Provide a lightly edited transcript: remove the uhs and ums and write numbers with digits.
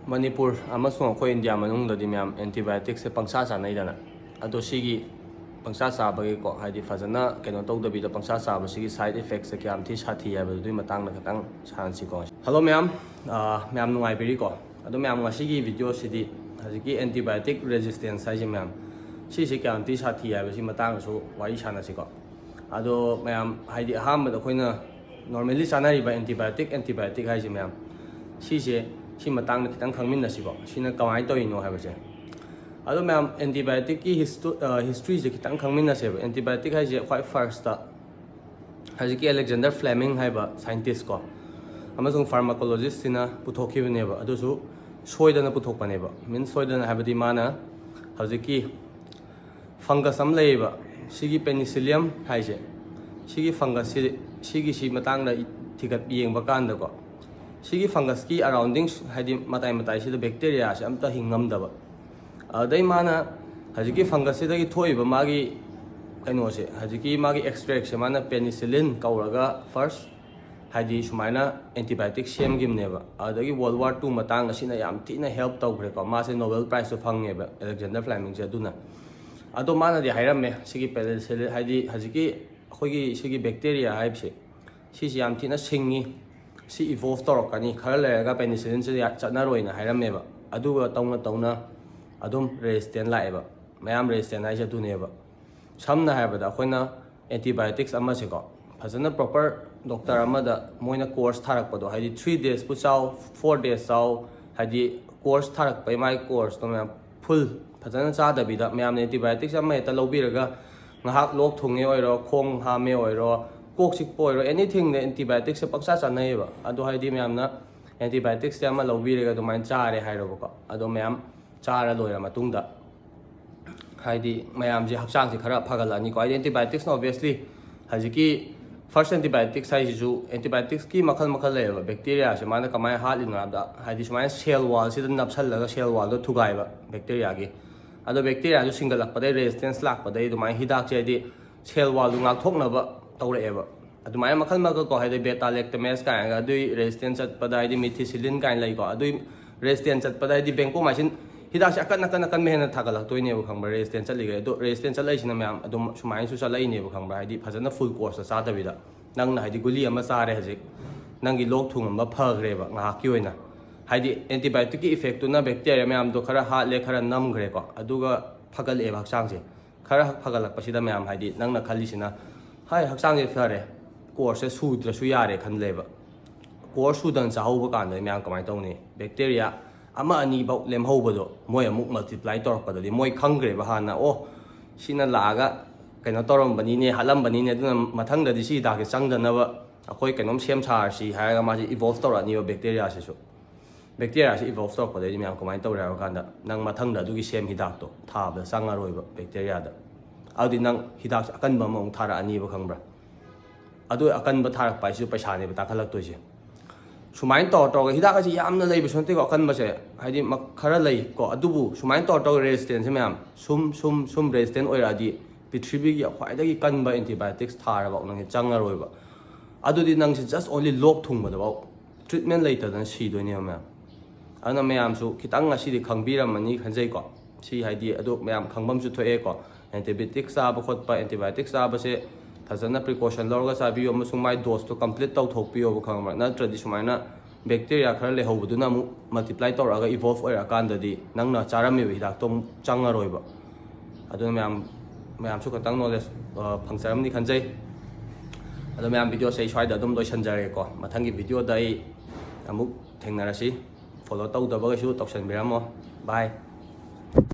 Manipur amasung akhoi India manungdadi myam antibiotic se pangsa chanaidana ado sigi pangsa chabagi ko haidi fajana keno tawdabida pangsa chaba sigi side effects se kyam thi sathi haibadu dui matang na khatang chansi ko. Hello myam, myam nungai biri ko ado myam ngasigi video sidi hajiki antibiotic resistance haji myam si kyam thi sathi haibasi matang su wari chanasi ko ado myam haidi aham da khoina normally chanari ba antibiotic haji myam si matang na kitang khangmin na sibo sina kawai to ino haibase ado myam antibiotic ki history je kitang khangmin na sebo antibiotic hai je quite first ta haji ki Alexander Fleming haiba scientist ko amasung pharmacologist sina puthokibane ba ado su soidana puthokpane ba means soidana haibadi mana haji ki fungus am leiba sigi penicillium hai je sigi fungus si matang na thigat yengba kanda ko sigi fungus ki surroundings haidi matai sida bacteria se amta hingam daba dai mana hajiki fungus sida ki thoiba magi kaino se hajiki magi extract se mana penicillin kauraga first haidi sumaina antibiotic sem gimneba adagi World War II matang asina yam thina help tawgre ko ma se Nobel Prize to phangeba Alexander Fleming se duna ado mana di hairamme sigi penicillin haidi hajiki khogi sigi bacteria haibse si yam thina singi si evolve torokani khara lega penicillin se chana roina hairameba aduga tawna adum resistant laeba mayam resistant ai jaduneba samna haibada khoina antibiotics ama se ko phajana proper doctor amada moina course tharak pado haidi 3 days pu chaw 4 days chaw haidi course tharak pai mai course to mayam full phajana cha da bida mayam antibiotics ama eta lobiraga ngahak lok thunge oiro khong ha me oiro koksik poiro anything the antibiotics se paksa chanaiba ado haidi myam na antibiotics se ama lobirega do main chare hairo ko ado myam chara loira matungda haidi myam je hakchang se khara phagalani ko antibiotics no obviously hajiki first antibiotics sai ju antibiotics ki makhal leba bacteria se mana kamai halina da haidi sumai cell wall se dan napsal laga cell wall do thugaiba bacteria gi ado bacteria ju single lak padai resistance lak padai do mai hidak che di cell wall du ngak thoknaba tawreeba adumai makhal ko haide beta lactamase ka ga dui resistance at padai di methicillin ka lai ko adui resistance at padai di vancomycin hidak akan mehna thagalak toine bu khangba resistance at liga do resistance at lai sina myam adum sumai su salai ne bu khangba haidi phajana full course sa da bida nang na haidi guli ama sare hajik nangi lok thung ma phagreba nga ki oina haidi antibiotic ki effect tu na bacteria myam do khara ha le khara nam gre ko aduga phagal e bak sang je khara phagalak pasida myam haidi nang na khali sina hai hakchang je fare course su dra su yare khan leba course su dan cha hoba kan da myam kamai tawni bacteria ama ani bau lem hobodo moi amuk multiply tor pa di moi khangre ba hana o sina laga kaino torom bani ne halam bani ne duna mathang da di si da ke changdana ba akoi kainom sem char si ha ga ma ji evolve tor ani ba bacteria se su bacteria se evolve tor pa di myam kamai taw ra kan da nang mathang da du gi sem hidak to tha ba sanga roi ba bacteria da audi nang hidak akan ba mong thara ani ba khangbra adu akan ba tharak pai su paisa ne ba takhalak to je sumain tor ga hidak asi yamna lei ba sonte ko akan ba se haidi khara lei ko adubu sumain tor resistance myam sum resistant oira di pithribi gi khwai da gi kan ba antibiotics thara ba nang changa roi ba adu di nang se just only lok thung ba da ba treatment later dan si do ne myam ana myam su kitang asi di khangbira mani khanjai ko si haidi adu myam khangbam su thoe ko antibiotics sa ba khot pa antibiotics sa ba se thajana precaution lorga sa bi amasung mai dose to complete taw thok pi over khangma na traditional na bacteria khara le hobu na mu multiply tor aga evolve oira kan da di nangna charami bi dak tom changa roiba aduna myam su katang knowledge phangsaram ni khanjai adu myam video sei swai da dum doi sanjare ko mathangi video dai amuk thengnarasi follow taw da ba su toksan biramo bye